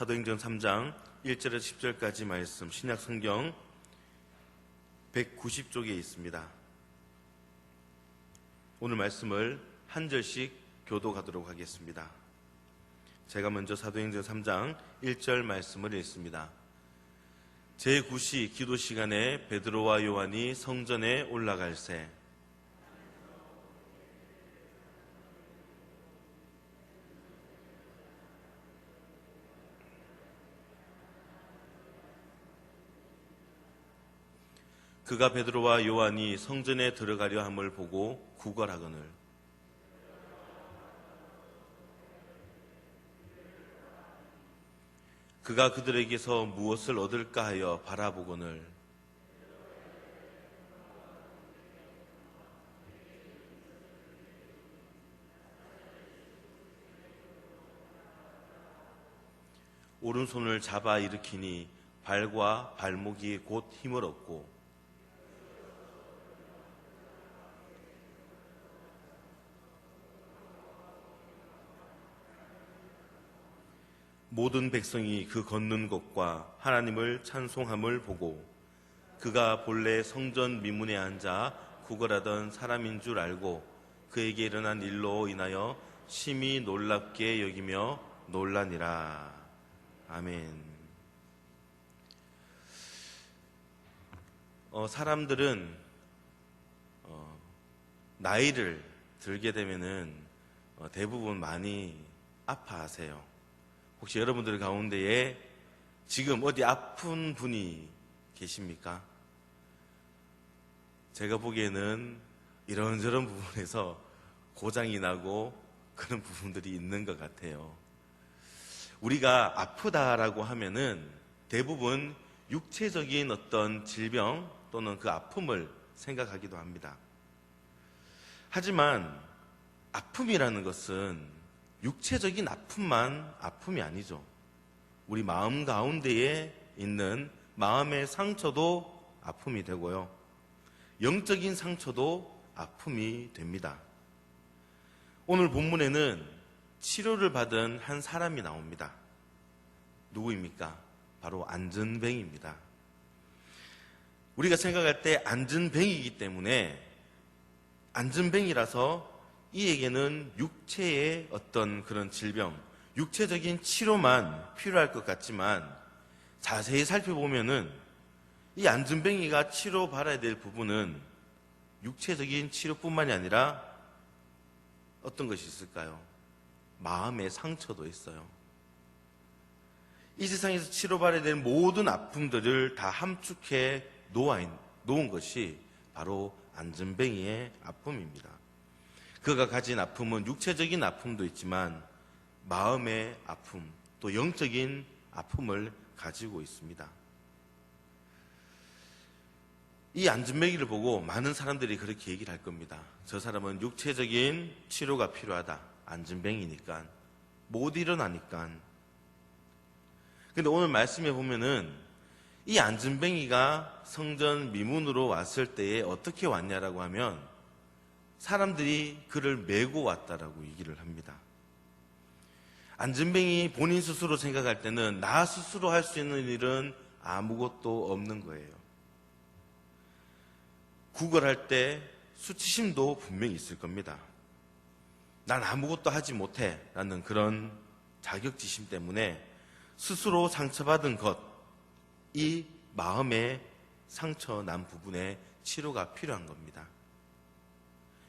사도행전 3장 1절에서 10절까지 말씀, 신약 성경 190쪽에 있습니다. 오늘 말씀을 한 절씩 교독하도록 하겠습니다. 제가 먼저 사도행전 3장 1절 말씀을 읽습니다. 제9시 기도 시간에 베드로와 요한이 성전에 올라갈새 그가 베드로와 요한이 성전에 들어가려 함을 보고 구걸하거늘 그가 그들에게서 무엇을 얻을까 하여 바라보거늘 오른손을 잡아 일으키니 발과 발목이 곧 힘을 얻고 모든 백성이 그 걷는 것과 하나님을 찬송함을 보고 그가 본래 성전 미문에 앉아 구걸하던 사람인 줄 알고 그에게 일어난 일로 인하여 심히 놀랍게 여기며 놀라니라. 아멘. 사람들은 나이를 들게 되면은 대부분 많이 아파하세요. 혹시 여러분들 가운데에 지금 어디 아픈 분이 계십니까? 제가 보기에는 이런저런 부분에서 고장이 나고 그런 부분들이 있는 것 같아요. 우리가 아프다라고 하면은 대부분 육체적인 어떤 질병 또는 그 아픔을 생각하기도 합니다. 하지만 아픔이라는 것은 육체적인 아픔만 아픔이 아니죠. 우리 마음 가운데에 있는 마음의 상처도 아픔이 되고요. 영적인 상처도 아픔이 됩니다. 오늘 본문에는 치료를 받은 한 사람이 나옵니다. 누구입니까? 바로 안전뱅이입니다. 우리가 생각할 때 안전뱅이이기 때문에 안전뱅이라서 이에게는 육체의 어떤 그런 질병, 육체적인 치료만 필요할 것 같지만 자세히 살펴보면은 이 안전뱅이가 치료받아야 될 부분은 육체적인 치료뿐만이 아니라 어떤 것이 있을까요? 마음의 상처도 있어요. 이 세상에서 치료받아야 될 모든 아픔들을 다 함축해 놓은 것이 바로 안전뱅이의 아픔입니다. 그가 가진 아픔은 육체적인 아픔도 있지만 마음의 아픔, 또 영적인 아픔을 가지고 있습니다. 이 안전뱅이를 보고 많은 사람들이 그렇게 얘기를 할 겁니다. 저 사람은 육체적인 치료가 필요하다. 안전뱅이니까. 못 일어나니까. 근데 오늘 말씀에 보면은 이 안전뱅이가 성전 미문으로 왔을 때에 어떻게 왔냐라고 하면 사람들이 그를 메고 왔다라고 얘기를 합니다. 안전뱅이 본인 스스로 생각할 때는 나 스스로 할 수 있는 일은 아무것도 없는 거예요. 구걸할 때 수치심도 분명히 있을 겁니다. 난 아무것도 하지 못해 라는 그런 자격지심 때문에 스스로 상처받은 것, 이 마음의 상처 난 부분에 치료가 필요한 겁니다.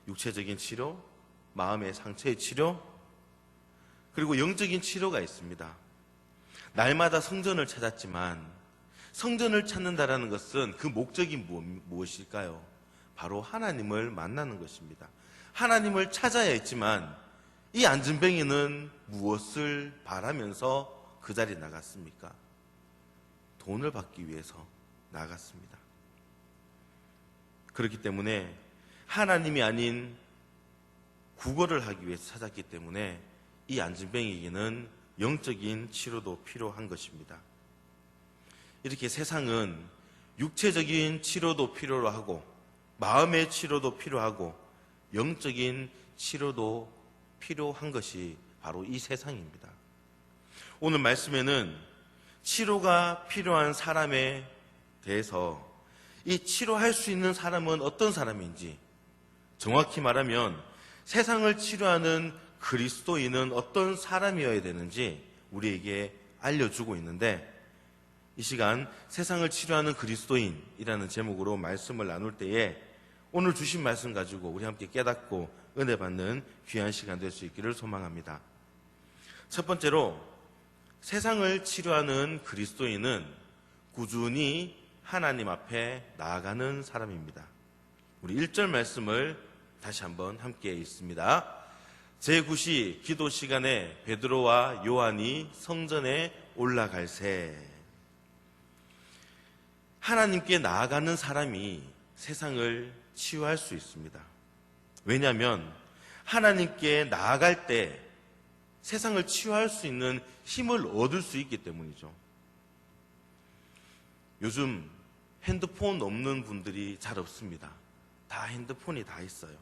육체적인 치료, 마음의 상처의 치료, 그리고 영적인 치료가 있습니다. 날마다 성전을 찾았지만 성전을 찾는다라는 것은 그 목적이 무엇일까요? 바로 하나님을 만나는 것입니다. 하나님을 찾아야 했지만 이 안전뱅이는 무엇을 바라면서 그 자리에 나갔습니까? 돈을 받기 위해서 나갔습니다. 그렇기 때문에 하나님이 아닌 구걸을 하기 위해서 찾았기 때문에 이 안전뱅이에게는 영적인 치료도 필요한 것입니다. 이렇게 세상은 육체적인 치료도 필요로 하고 마음의 치료도 필요하고 영적인 치료도 필요한 것이 바로 이 세상입니다. 오늘 말씀에는 치료가 필요한 사람에 대해서 이 치료할 수 있는 사람은 어떤 사람인지, 정확히 말하면 세상을 치료하는 그리스도인은 어떤 사람이어야 되는지 우리에게 알려주고 있는데, 이 시간 세상을 치료하는 그리스도인이라는 제목으로 말씀을 나눌 때에 오늘 주신 말씀 가지고 우리 함께 깨닫고 은혜 받는 귀한 시간 될 수 있기를 소망합니다. 첫 번째로, 세상을 치료하는 그리스도인은 꾸준히 하나님 앞에 나아가는 사람입니다. 우리 1절 말씀을 다시 한번 함께 읽습니다. 제9시 기도 시간에 베드로와 요한이 성전에 올라갈새. 하나님께 나아가는 사람이 세상을 치유할 수 있습니다. 왜냐하면 하나님께 나아갈 때 세상을 치유할 수 있는 힘을 얻을 수 있기 때문이죠. 요즘 핸드폰 없는 분들이 잘 없습니다. 다 핸드폰이 다 있어요.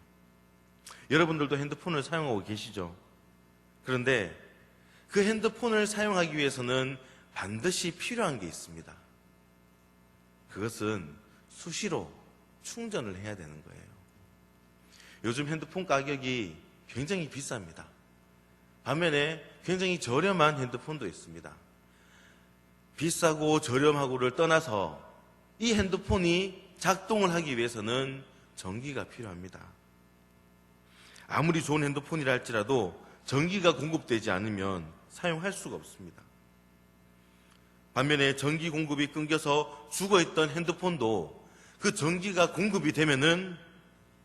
여러분들도 핸드폰을 사용하고 계시죠? 그런데 그 핸드폰을 사용하기 위해서는 반드시 필요한 게 있습니다. 그것은 수시로 충전을 해야 되는 거예요. 요즘 핸드폰 가격이 굉장히 비쌉니다. 반면에 굉장히 저렴한 핸드폰도 있습니다. 비싸고 저렴하고를 떠나서 이 핸드폰이 작동을 하기 위해서는 전기가 필요합니다. 아무리 좋은 핸드폰이라 할지라도 전기가 공급되지 않으면 사용할 수가 없습니다. 반면에 전기 공급이 끊겨서 죽어있던 핸드폰도 그 전기가 공급이 되면은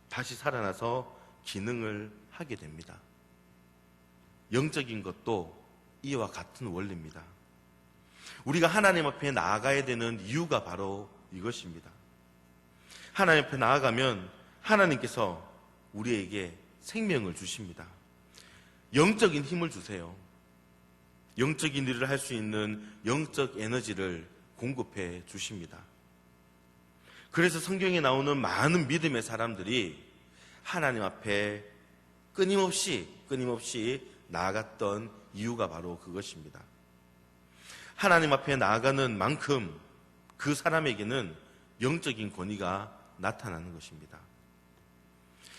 다시 살아나서 기능을 하게 됩니다. 영적인 것도 이와 같은 원리입니다. 우리가 하나님 앞에 나아가야 되는 이유가 바로 이것입니다. 하나님 앞에 나아가면 하나님께서 우리에게 생명을 주십니다. 영적인 힘을 주세요. 영적인 일을 할 수 있는 영적 에너지를 공급해 주십니다. 그래서 성경에 나오는 많은 믿음의 사람들이 하나님 앞에 끊임없이 나아갔던 이유가 바로 그것입니다. 하나님 앞에 나아가는 만큼 그 사람에게는 영적인 권위가 나타나는 것입니다.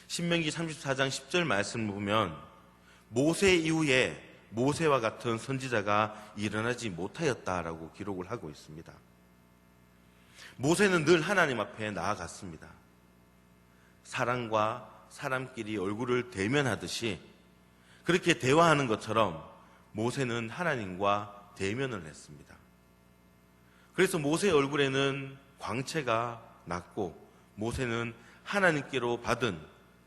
신명기 34장 10절 말씀을 보면 모세 이후에 모세와 같은 선지자가 일어나지 못하였다라고 기록을 하고 있습니다. 모세는 늘 하나님 앞에 나아갔습니다. 사람과 사람끼리 얼굴을 대면하듯이 그렇게 대화하는 것처럼 모세는 하나님과 대면을 했습니다. 그래서 모세의 얼굴에는 광채가 났고 모세는 하나님께로 받은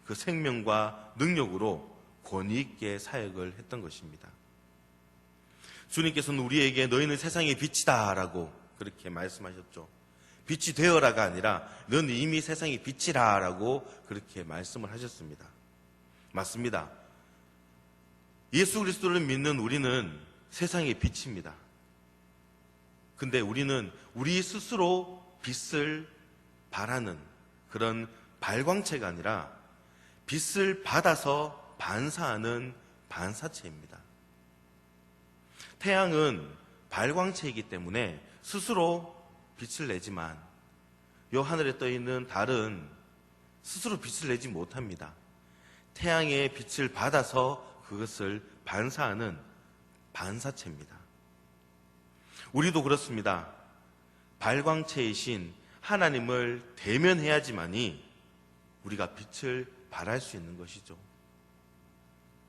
그 생명과 능력으로 권위 있게 사역을 했던 것입니다. 주님께서는 우리에게 너희는 세상의 빛이다 라고 그렇게 말씀하셨죠. 빛이 되어라가 아니라 너는 이미 세상의 빛이라 라고 그렇게 말씀을 하셨습니다. 맞습니다. 예수 그리스도를 믿는 우리는 세상의 빛입니다. 근데 우리는 우리 스스로 빛을 발하는 그런 발광체가 아니라 빛을 받아서 반사하는 반사체입니다. 태양은 발광체이기 때문에 스스로 빛을 내지만 요 하늘에 떠있는 달은 스스로 빛을 내지 못합니다. 태양의 빛을 받아서 그것을 반사하는 반사체입니다. 우리도 그렇습니다. 발광체이신 하나님을 대면해야지만이 우리가 빛을 발할 수 있는 것이죠.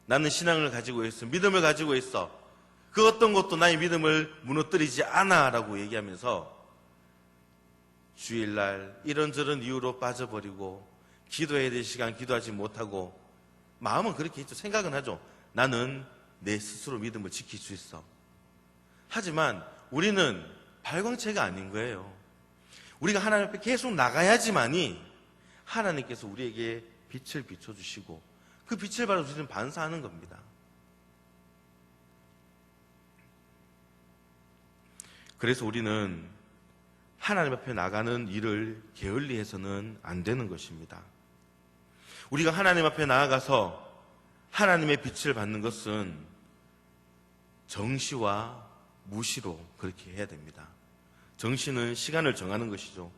나는 신앙을 가지고 있어, 믿음을 가지고 있어, 그 어떤 것도 나의 믿음을 무너뜨리지 않아 라고 얘기하면서 주일날 이런저런 이유로 빠져버리고 기도해야 될 시간 기도하지 못하고 마음은 그렇게 있죠. 생각은 하죠. 나는 내 스스로 믿음을 지킬 수 있어. 하지만 우리는 발광체가 아닌 거예요. 우리가 하나님 앞에 계속 나가야지만이 하나님께서 우리에게 빛을 비춰주시고 그 빛을 바로 우리는 반사하는 겁니다. 그래서 우리는 하나님 앞에 나가는 일을 게을리해서는 안 되는 것입니다. 우리가 하나님 앞에 나아가서 하나님의 빛을 받는 것은 정시와 무시로 그렇게 해야 됩니다. 정시는 시간을 정하는 것이죠.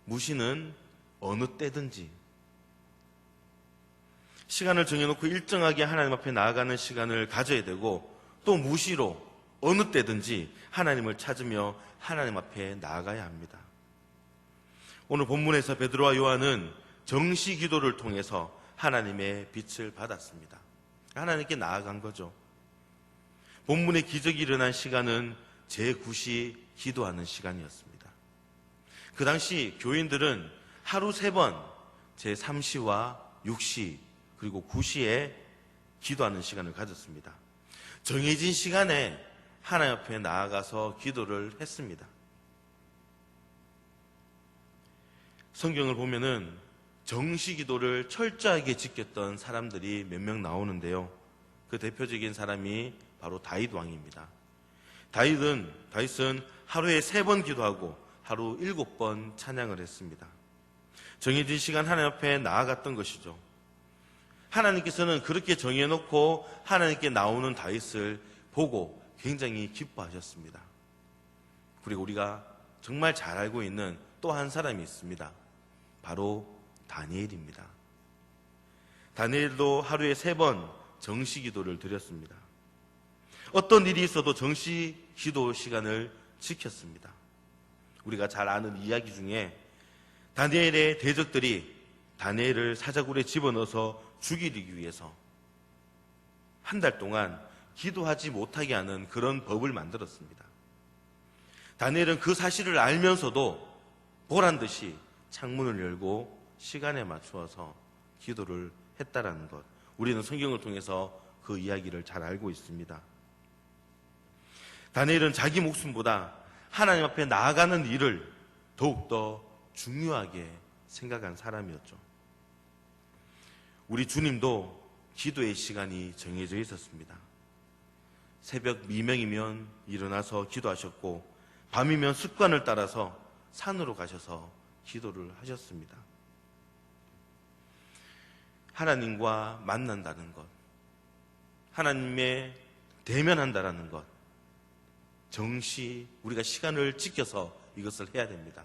무시는 어느 때든지 시간을 정해놓고 일정하게 하나님 앞에 나아가는 시간을 가져야 되고, 또 무시로 어느 때든지 하나님을 찾으며 하나님 앞에 나아가야 합니다. 오늘 본문에서 베드로와 요한은 정시 기도를 통해서 하나님의 빛을 받았습니다. 하나님께 나아간 거죠. 본문의 기적이 일어난 시간은 제9시 기도하는 시간이었습니다. 그 당시 교인들은 하루 3번 제3시와 6시 그리고 9시에 기도하는 시간을 가졌습니다. 정해진 시간에 하나님 앞에 나아가서 기도를 했습니다. 성경을 보면은 정시 기도를 철저하게 지켰던 사람들이 몇 명 나오는데요. 그 대표적인 사람이 바로 다윗 왕입니다. 다윗은 하루에 3번 기도하고 하루 7번 찬양을 했습니다. 정해진 시간 하나님 앞에 나아갔던 것이죠. 하나님께서는 그렇게 정해놓고 하나님께 나오는 다윗을 보고 굉장히 기뻐하셨습니다. 그리고 우리가 정말 잘 알고 있는 또 한 사람이 있습니다. 바로 다니엘입니다. 다니엘도 하루에 3번 정시 기도를 드렸습니다. 어떤 일이 있어도 정시 기도 시간을 지켰습니다. 우리가 잘 아는 이야기 중에 다니엘의 대적들이 다니엘을 사자굴에 집어넣어서 죽이기 위해서 한 달 동안 기도하지 못하게 하는 그런 법을 만들었습니다. 다니엘은 그 사실을 알면서도 보란 듯이 창문을 열고 시간에 맞추어서 기도를 했다라는 것, 우리는 성경을 통해서 그 이야기를 잘 알고 있습니다. 다니엘은 자기 목숨보다 하나님 앞에 나아가는 일을 더욱더 중요하게 생각한 사람이었죠. 우리 주님도 기도의 시간이 정해져 있었습니다. 새벽 미명이면 일어나서 기도하셨고, 밤이면 습관을 따라서 산으로 가셔서 기도를 하셨습니다. 하나님과 만난다는 것, 하나님의 대면한다라는 것, 정시 우리가 시간을 지켜서 이것을 해야 됩니다.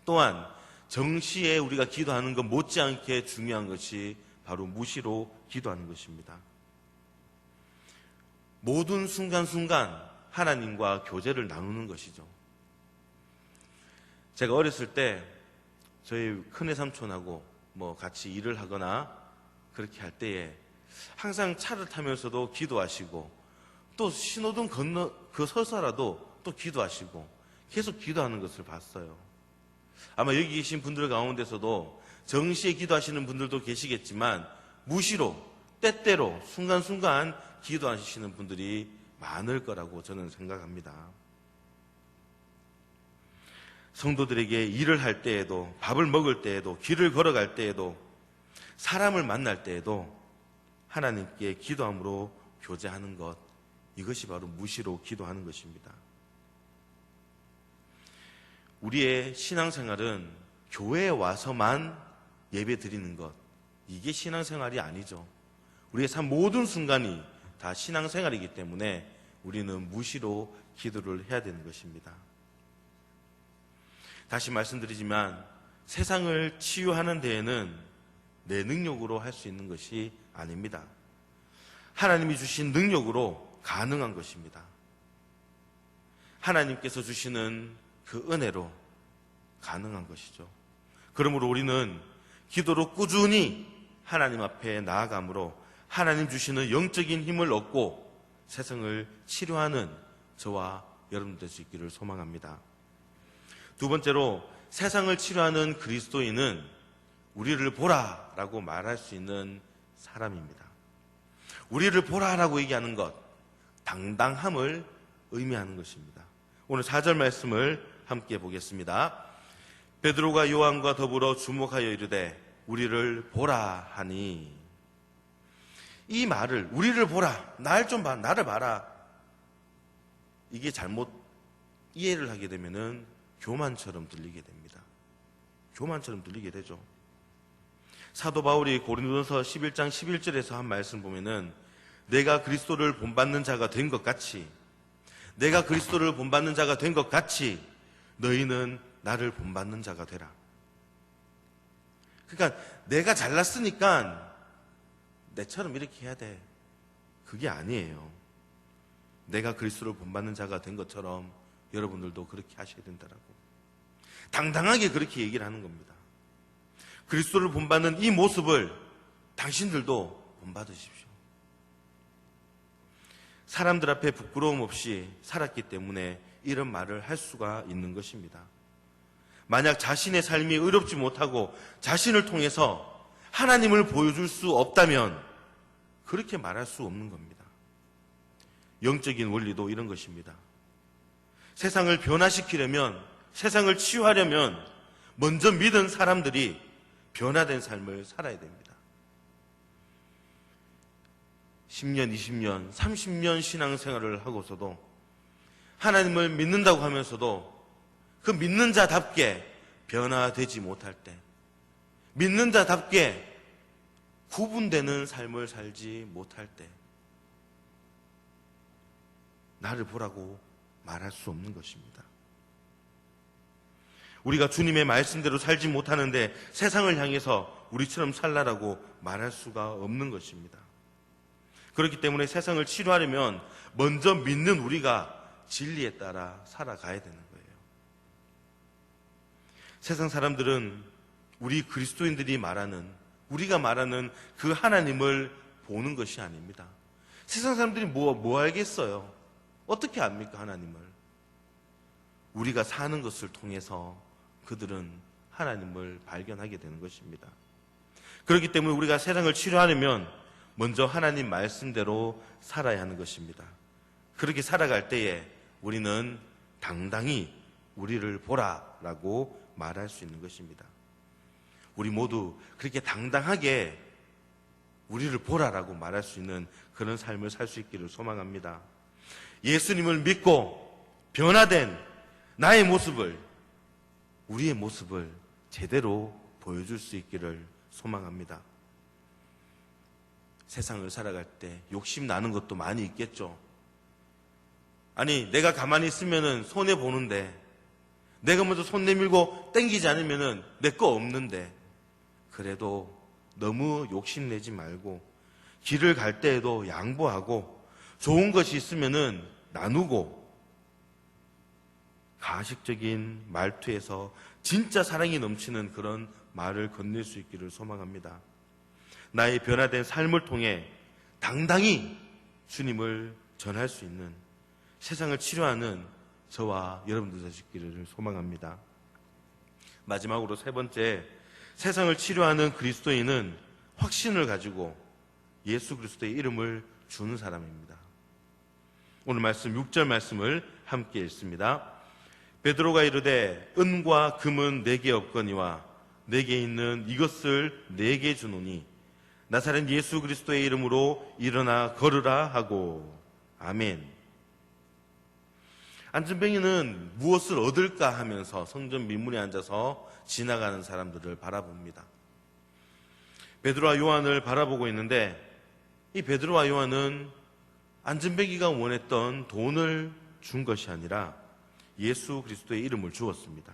또한 정시에 우리가 기도하는 것 못지않게 중요한 것이 바로 무시로 기도하는 것입니다. 모든 순간순간 하나님과 교제를 나누는 것이죠. 제가 어렸을 때 저희 큰애 삼촌하고 같이 일을 하거나 그렇게 할 때에 항상 차를 타면서도 기도하시고, 또 신호등 서서라도 또 기도하시고 계속 기도하는 것을 봤어요. 아마 여기 계신 분들 가운데서도 정시에 기도하시는 분들도 계시겠지만 무시로 때때로 순간순간 기도하시는 분들이 많을 거라고 저는 생각합니다. 성도들에게 일을 할 때에도, 밥을 먹을 때에도, 길을 걸어갈 때에도, 사람을 만날 때에도 하나님께 기도함으로 교제하는 것, 이것이 바로 무시로 기도하는 것입니다. 우리의 신앙생활은 교회에 와서만 예배 드리는 것, 이게 신앙생활이 아니죠. 우리의 삶 모든 순간이 다 신앙생활이기 때문에 우리는 무시로 기도를 해야 되는 것입니다. 다시 말씀드리지만 세상을 치유하는 데에는 내 능력으로 할 수 있는 것이 아닙니다. 하나님이 주신 능력으로 가능한 것입니다. 하나님께서 주시는 그 은혜로 가능한 것이죠. 그러므로 우리는 기도로 꾸준히 하나님 앞에 나아감으로 하나님 주시는 영적인 힘을 얻고 세상을 치료하는 저와 여러분 될 수 있기를 소망합니다. 두 번째로, 세상을 치료하는 그리스도인은 우리를 보라라고 말할 수 있는 사람입니다. 우리를 보라라고 얘기하는 것, 당당함을 의미하는 것입니다. 오늘 4절 말씀을 함께 보겠습니다. 베드로가 요한과 더불어 주목하여 이르되 우리를 보라 하니, 이 말을 우리를 보라, 나를 봐라, 이게 잘못 이해를 하게 되면은 교만처럼 들리게 됩니다. 교만처럼 들리게 되죠. 사도 바울이 고린도전서 11장 11절에서 한 말씀 보면은 내가 그리스도를 본받는 자가 된 것 같이 내가 그리스도를 본받는 자가 된 것 같이 너희는 나를 본받는 자가 되라. 그러니까 내가 잘났으니까 내처럼 이렇게 해야 돼. 그게 아니에요. 내가 그리스도를 본받는 자가 된 것처럼 여러분들도 그렇게 하셔야 된다라고. 당당하게 그렇게 얘기를 하는 겁니다. 그리스도를 본받는 이 모습을 당신들도 본받으십시오. 사람들 앞에 부끄러움 없이 살았기 때문에 이런 말을 할 수가 있는 것입니다. 만약 자신의 삶이 의롭지 못하고 자신을 통해서 하나님을 보여줄 수 없다면 그렇게 말할 수 없는 겁니다. 영적인 원리도 이런 것입니다. 세상을 변화시키려면, 세상을 치유하려면 먼저 믿은 사람들이 변화된 삶을 살아야 됩니다. 10년, 20년, 30년 신앙생활을 하고서도 하나님을 믿는다고 하면서도 그 믿는 자답게 변화되지 못할 때, 믿는 자답게 구분되는 삶을 살지 못할 때 나를 보라고 말할 수 없는 것입니다. 우리가 주님의 말씀대로 살지 못하는데 세상을 향해서 우리처럼 살라라고 말할 수가 없는 것입니다. 그렇기 때문에 세상을 치료하려면 먼저 믿는 우리가 진리에 따라 살아가야 되는 거예요. 세상 사람들은 우리 그리스도인들이 말하는, 우리가 말하는 그 하나님을 보는 것이 아닙니다. 세상 사람들이 뭐 알겠어요? 어떻게 압니까, 하나님을? 우리가 사는 것을 통해서 그들은 하나님을 발견하게 되는 것입니다. 그렇기 때문에 우리가 세상을 치료하려면 먼저 하나님 말씀대로 살아야 하는 것입니다. 그렇게 살아갈 때에 우리는 당당히 우리를 보라라고 말할 수 있는 것입니다. 우리 모두 그렇게 당당하게 우리를 보라라고 말할 수 있는 그런 삶을 살 수 있기를 소망합니다. 예수님을 믿고 변화된 나의 모습을, 우리의 모습을 제대로 보여줄 수 있기를 소망합니다. 세상을 살아갈 때 욕심 나는 것도 많이 있겠죠. 아니, 내가 가만히 있으면은 손해 보는데, 내가 먼저 손 내밀고 땡기지 않으면은 내 거 없는데, 그래도 너무 욕심내지 말고 길을 갈 때에도 양보하고 좋은 것이 있으면은 나누고, 가식적인 말투에서 진짜 사랑이 넘치는 그런 말을 건넬 수 있기를 소망합니다. 나의 변화된 삶을 통해 당당히 주님을 전할 수 있는, 세상을 치료하는 저와 여러분들 되시기를 소망합니다. 마지막으로 세 번째, 세상을 치료하는 그리스도인은 확신을 가지고 예수 그리스도의 이름을 주는 사람입니다. 오늘 말씀 6절 말씀을 함께 읽습니다. 베드로가 이르되 은과 금은 내게 없거니와 내게 있는 이것을 내게 주노니 나사렛 예수 그리스도의 이름으로 일어나 걸으라 하고. 아멘. 안진뱅이는 무엇을 얻을까 하면서 성전 민문에 앉아서 지나가는 사람들을 바라봅니다. 베드로와 요한을 바라보고 있는데, 이 베드로와 요한은 안진뱅이가 원했던 돈을 준 것이 아니라 예수 그리스도의 이름을 주었습니다.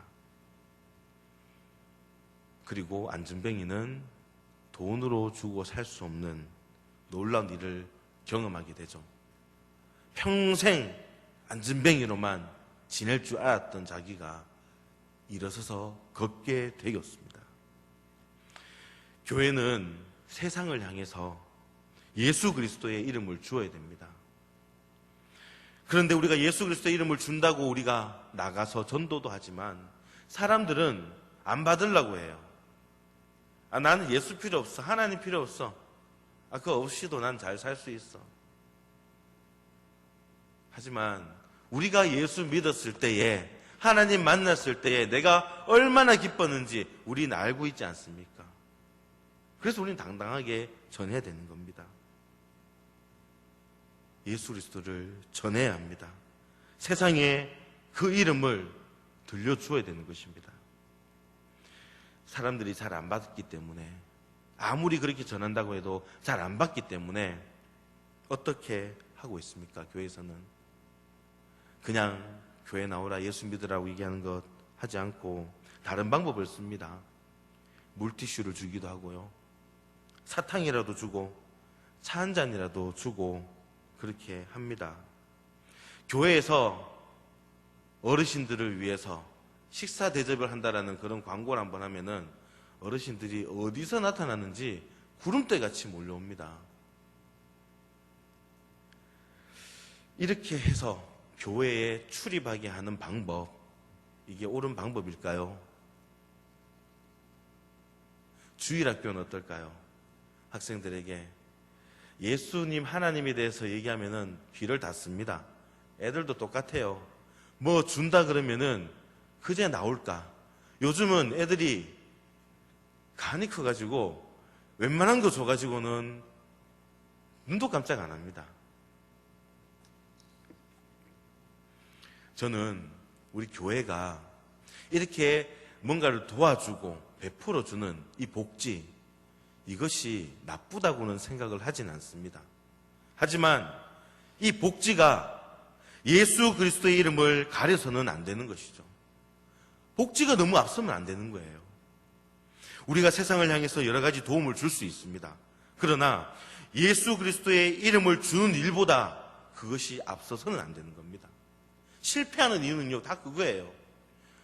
그리고 안진뱅이는 돈으로 주고 살 수 없는 놀라운 일을 경험하게 되죠. 평생 안진뱅이로만 지낼 줄 알았던 자기가 일어서서 걷게 되었습니다. 교회는 세상을 향해서 예수 그리스도의 이름을 주어야 됩니다. 그런데 우리가 예수 그리스도의 이름을 준다고 우리가 나가서 전도도 하지만 사람들은 안 받으려고 해요. 나는 예수 필요 없어. 하나님 필요 없어. 그거 없이도 난 잘 살 수 있어. 하지만 우리가 예수 믿었을 때에, 하나님 만났을 때에 내가 얼마나 기뻤는지 우리는 알고 있지 않습니까? 그래서 우리는 당당하게 전해야 되는 겁니다. 예수 그리스도를 전해야 합니다. 세상에 그 이름을 들려주어야 되는 것입니다. 사람들이 잘 안 받기 때문에, 아무리 그렇게 전한다고 해도 잘 안 받기 때문에 어떻게 하고 있습니까? 교회에서는 그냥 교회 나오라 예수 믿으라고 얘기하는 것 하지 않고 다른 방법을 씁니다. 물티슈를 주기도 하고요. 사탕이라도 주고 차 한 잔이라도 주고 그렇게 합니다. 교회에서 어르신들을 위해서 식사 대접을 한다라는 그런 광고를 한번 하면은 어르신들이 어디서 나타나는지 구름대 같이 몰려옵니다. 이렇게 해서 교회에 출입하게 하는 방법, 이게 옳은 방법일까요? 주일학교는 어떨까요? 학생들에게 예수님, 하나님에 대해서 얘기하면은 귀를 닫습니다. 애들도 똑같아요. 뭐 준다 그러면은 그제 나올까? 요즘은 애들이 간이 커가지고 웬만한 거 줘가지고는 눈도 깜짝 안 합니다. 저는 우리 교회가 이렇게 뭔가를 도와주고 베풀어주는 이 복지, 이것이 나쁘다고는 생각을 하진 않습니다. 하지만 이 복지가 예수 그리스도의 이름을 가려서는 안 되는 것이죠. 복지가 너무 앞서면 안 되는 거예요. 우리가 세상을 향해서 여러 가지 도움을 줄 수 있습니다. 그러나 예수 그리스도의 이름을 주는 일보다 그것이 앞서서는 안 되는 겁니다. 실패하는 이유는요, 다 그거예요.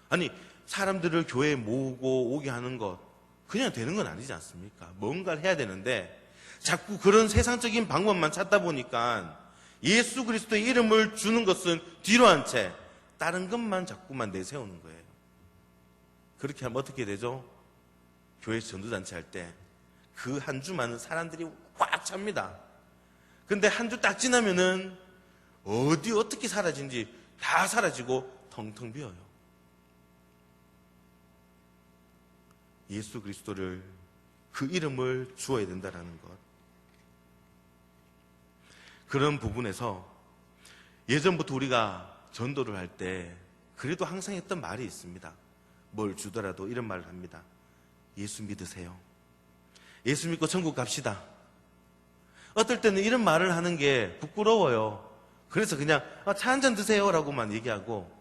아니, 사람들을 교회에 모으고 오게 하는 것, 그냥 되는 건 아니지 않습니까? 뭔가를 해야 되는데 자꾸 그런 세상적인 방법만 찾다 보니까 예수 그리스도의 이름을 주는 것은 뒤로 한 채 다른 것만 자꾸만 내세우는 거예요. 그렇게 하면 어떻게 되죠? 교회 전도잔치 할 때 그 한 주만은 사람들이 꽉 찹니다. 근데 한 주 딱 지나면은 어디 어떻게 사라진지 다 사라지고 텅텅 비어요. 예수 그리스도를, 그 이름을 주어야 된다라는 것. 그런 부분에서 예전부터 우리가 전도를 할 때 그래도 항상 했던 말이 있습니다. 뭘 주더라도 이런 말을 합니다. 예수 믿으세요. 예수 믿고 천국 갑시다. 어떨 때는 이런 말을 하는 게 부끄러워요. 그래서 그냥 차 한 잔 드세요 라고만 얘기하고,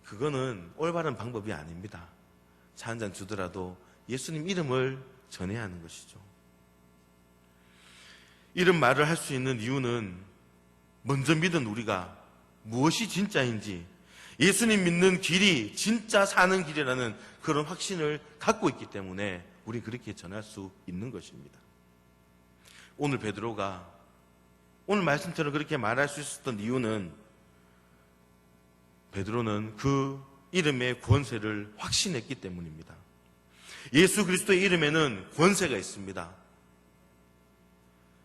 그거는 올바른 방법이 아닙니다. 차 한 잔 주더라도 예수님 이름을 전해야 하는 것이죠. 이런 말을 할 수 있는 이유는 먼저 믿은 우리가 무엇이 진짜인지, 예수님 믿는 길이 진짜 사는 길이라는 그런 확신을 갖고 있기 때문에 우리 그렇게 전할 수 있는 것입니다. 오늘 베드로가 오늘 말씀처럼 그렇게 말할 수 있었던 이유는 베드로는 그 이름의 권세를 확신했기 때문입니다. 예수 그리스도의 이름에는 권세가 있습니다.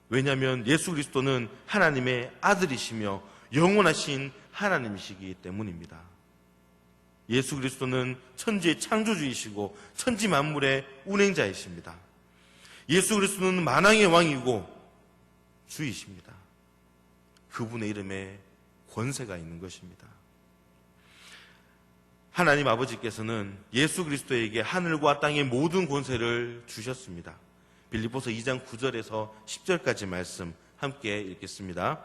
왜냐하면 예수 그리스도는 하나님의 아들이시며 영원하신 하나님이시기 때문입니다. 예수 그리스도는 천지의 창조주이시고 천지 만물의 운행자이십니다. 예수 그리스도는 만왕의 왕이고 주이십니다. 그분의 이름에 권세가 있는 것입니다. 하나님 아버지께서는 예수 그리스도에게 하늘과 땅의 모든 권세를 주셨습니다. 빌립보서 2장 9절에서 10절까지 말씀 함께 읽겠습니다.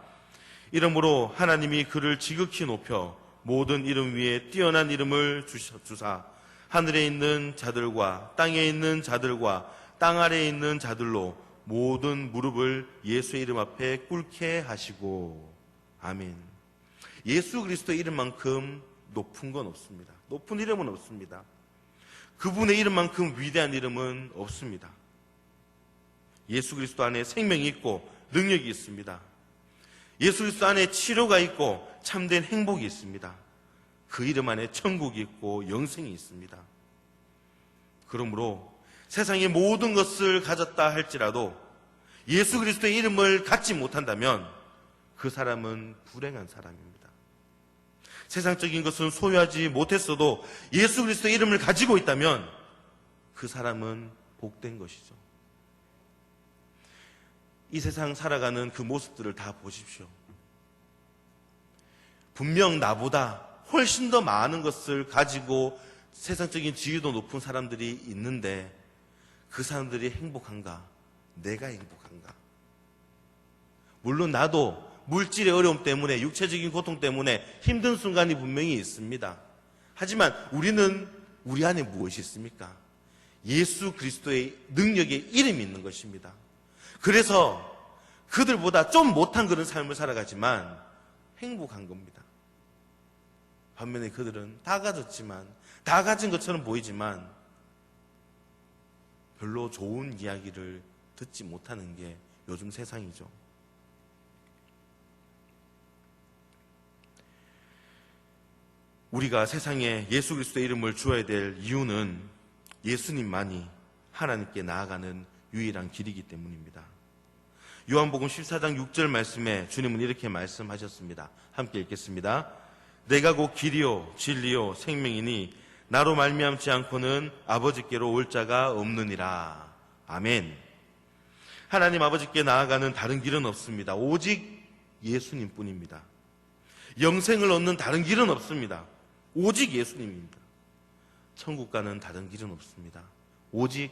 이러므로 하나님이 그를 지극히 높여 모든 이름 위에 뛰어난 이름을 주사 하늘에 있는 자들과 땅에 있는 자들과 땅 아래에 있는 자들로 모든 무릎을 예수의 이름 앞에 꿇게 하시고. 아멘. 예수 그리스도의 이름만큼 높은 건 없습니다. 높은 이름은 없습니다. 그분의 이름만큼 위대한 이름은 없습니다. 예수 그리스도 안에 생명이 있고 능력이 있습니다. 예수 그리스도 안에 치료가 있고 참된 행복이 있습니다. 그 이름 안에 천국이 있고 영생이 있습니다. 그러므로 세상의 모든 것을 가졌다 할지라도 예수 그리스도의 이름을 갖지 못한다면 그 사람은 불행한 사람입니다. 세상적인 것은 소유하지 못했어도 예수 그리스도의 이름을 가지고 있다면 그 사람은 복된 것이죠. 이 세상 살아가는 그 모습들을 다 보십시오. 분명 나보다 훨씬 더 많은 것을 가지고 세상적인 지위도 높은 사람들이 있는데 그 사람들이 행복한가? 내가 행복한가? 물론 나도 물질의 어려움 때문에, 육체적인 고통 때문에 힘든 순간이 분명히 있습니다. 하지만 우리는 우리 안에 무엇이 있습니까? 예수 그리스도의 능력의 이름이 있는 것입니다. 그래서 그들보다 좀 못한 그런 삶을 살아가지만 행복한 겁니다. 반면에 그들은 다 가졌지만, 다 가진 것처럼 보이지만 별로 좋은 이야기를 듣지 못하는 게 요즘 세상이죠. 우리가 세상에 예수 그리스도의 이름을 주어야 될 이유는 예수님만이 하나님께 나아가는 유일한 길이기 때문입니다. 요한복음 14장 6절 말씀에 주님은 이렇게 말씀하셨습니다. 함께 읽겠습니다. 내가 곧 길이요 진리요 생명이니 나로 말미암지 않고는 아버지께로 올 자가 없느니라. 아멘. 하나님 아버지께 나아가는 다른 길은 없습니다. 오직 예수님뿐입니다. 영생을 얻는 다른 길은 없습니다. 오직 예수님입니다. 천국 가는 다른 길은 없습니다. 오직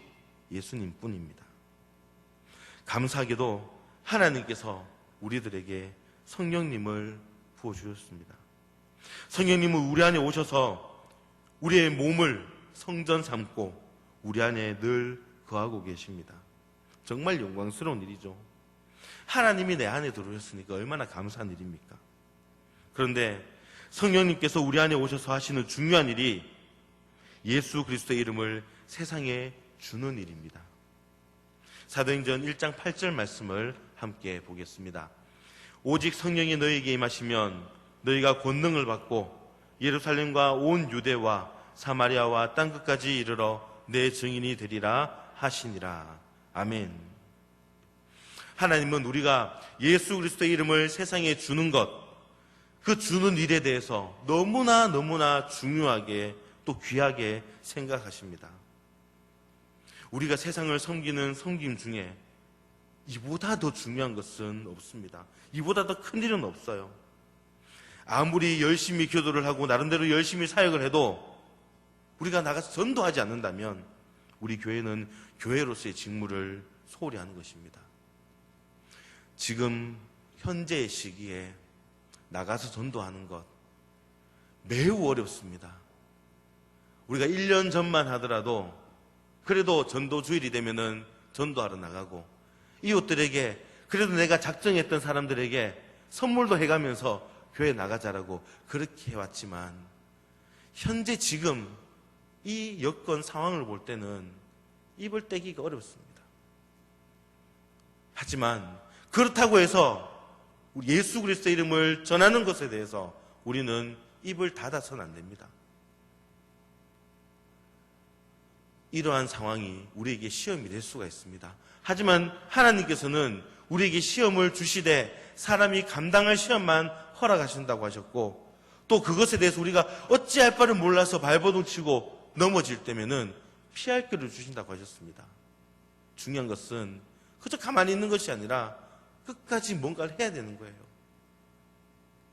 예수님뿐입니다. 감사하게도 하나님께서 우리들에게 성령님을 부어주셨습니다. 성령님은 우리 안에 오셔서 우리의 몸을 성전 삼고 우리 안에 늘 거하고 계십니다. 정말 영광스러운 일이죠. 하나님이 내 안에 들어오셨으니까 얼마나 감사한 일입니까? 그런데 성령님께서 우리 안에 오셔서 하시는 중요한 일이 예수 그리스도의 이름을 세상에 주는 일입니다. 사도행전 1장 8절 말씀을 함께 보겠습니다. 오직 성령이 너희에게 임하시면 너희가 권능을 받고 예루살렘과 온 유대와 사마리아와 땅끝까지 이르러 내 증인이 되리라 하시니라. 아멘. 하나님은 우리가 예수 그리스도의 이름을 세상에 주는 것, 그 주는 일에 대해서 너무나 중요하게 또 귀하게 생각하십니다. 우리가 세상을 섬기는 섬김 중에 이보다 더 중요한 것은 없습니다. 이보다 더 큰 일은 없어요. 아무리 열심히 기도를 하고 나름대로 열심히 사역을 해도 우리가 나가서 전도하지 않는다면 우리 교회는 교회로서의 직무를 소홀히 하는 것입니다. 지금 현재의 시기에 나가서 전도하는 것 매우 어렵습니다. 우리가 1년 전만 하더라도 그래도 전도 주일이 되면은 전도하러 나가고 이웃들에게 그래도 내가 작정했던 사람들에게 선물도 해가면서 교회 나가자라고 그렇게 해왔지만 현재 지금 이 여건 상황을 볼 때는 입을 떼기가 어렵습니다. 하지만 그렇다고 해서 예수 그리스도의 이름을 전하는 것에 대해서 우리는 입을 닫아서는 안 됩니다. 이러한 상황이 우리에게 시험이 될 수가 있습니다. 하지만 하나님께서는 우리에게 시험을 주시되 사람이 감당할 시험만 허락하신다고 하셨고 또 그것에 대해서 우리가 어찌할 바를 몰라서 발버둥 치고 넘어질 때면은 피할 길을 주신다고 하셨습니다. 중요한 것은 그저 가만히 있는 것이 아니라 끝까지 뭔가를 해야 되는 거예요.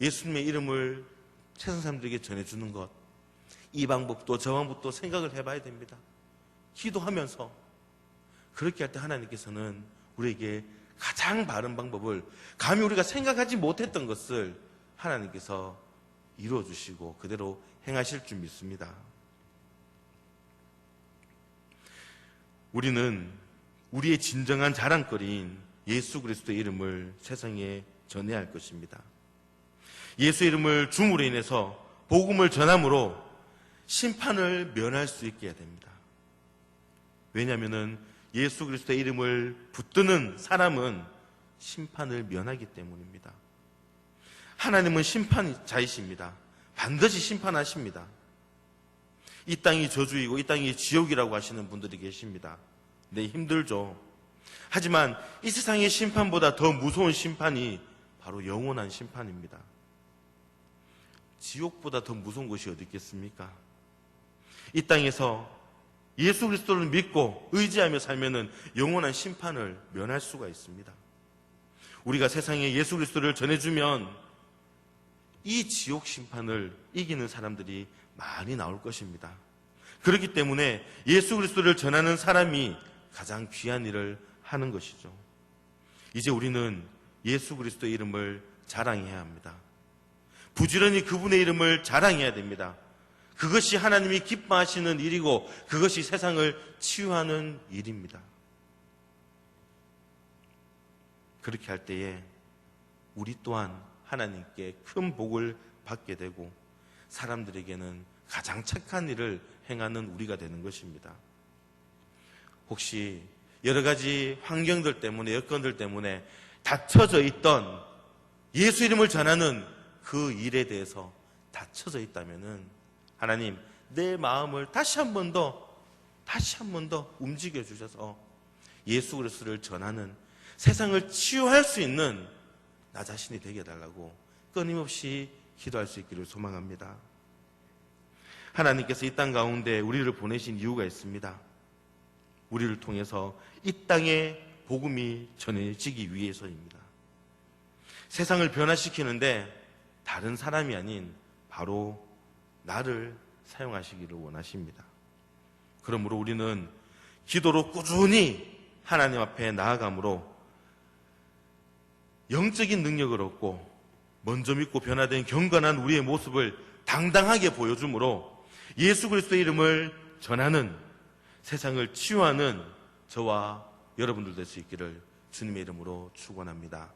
예수님의 이름을 세상 사람들에게 전해주는 것, 이 방법도 저 방법도 생각을 해봐야 됩니다. 기도하면서 그렇게 할 때 하나님께서는 우리에게 가장 바른 방법을 감히 우리가 생각하지 못했던 것을 하나님께서 이루어주시고 그대로 행하실 줄 믿습니다. 우리는 우리의 진정한 자랑거리인 예수 그리스도의 이름을 세상에 전해야 할 것입니다. 예수 이름을 줌으로 인해서 복음을 전함으로 심판을 면할 수 있게 해야 됩니다. 왜냐하면 예수 그리스도의 이름을 붙드는 사람은 심판을 면하기 때문입니다. 하나님은 심판자이십니다. 반드시 심판하십니다. 이 땅이 저주이고 이 땅이 지옥이라고 하시는 분들이 계십니다. 네, 힘들죠. 하지만 이 세상의 심판보다 더 무서운 심판이 바로 영원한 심판입니다. 지옥보다 더 무서운 것이 어디 있겠습니까? 이 땅에서 예수 그리스도를 믿고 의지하며 살면은 영원한 심판을 면할 수가 있습니다. 우리가 세상에 예수 그리스도를 전해주면 이 지옥 심판을 이기는 사람들이 많이 나올 것입니다. 그렇기 때문에 예수 그리스도를 전하는 사람이 가장 귀한 일을 하는 것이죠. 이제 우리는 예수 그리스도의 이름을 자랑해야 합니다. 부지런히 그분의 이름을 자랑해야 됩니다. 그것이 하나님이 기뻐하시는 일이고 그것이 세상을 치유하는 일입니다. 그렇게 할 때에 우리 또한 하나님께 큰 복을 받게 되고 사람들에게는 가장 착한 일을 행하는 우리가 되는 것입니다. 혹시 여러 가지 환경들 때문에, 여건들 때문에 닫혀져 있던 예수 이름을 전하는 그 일에 대해서 닫혀져 있다면은 하나님, 내 마음을 다시 한 번 더 움직여 주셔서 예수 그리스도를 전하는, 세상을 치유할 수 있는 나 자신이 되게 해달라고 끊임없이 기도할 수 있기를 소망합니다. 하나님께서 이 땅 가운데 우리를 보내신 이유가 있습니다. 우리를 통해서 이 땅에 복음이 전해지기 위해서입니다. 세상을 변화시키는데 다른 사람이 아닌 바로 나를 사용하시기를 원하십니다. 그러므로 우리는 기도로 꾸준히 하나님 앞에 나아감으로 영적인 능력을 얻고 먼저 믿고 변화된 경건한 우리의 모습을 당당하게 보여주므로 예수 그리스도의 이름을 전하는, 세상을 치유하는 저와 여러분들 될 수 있기를 주님의 이름으로 축원합니다.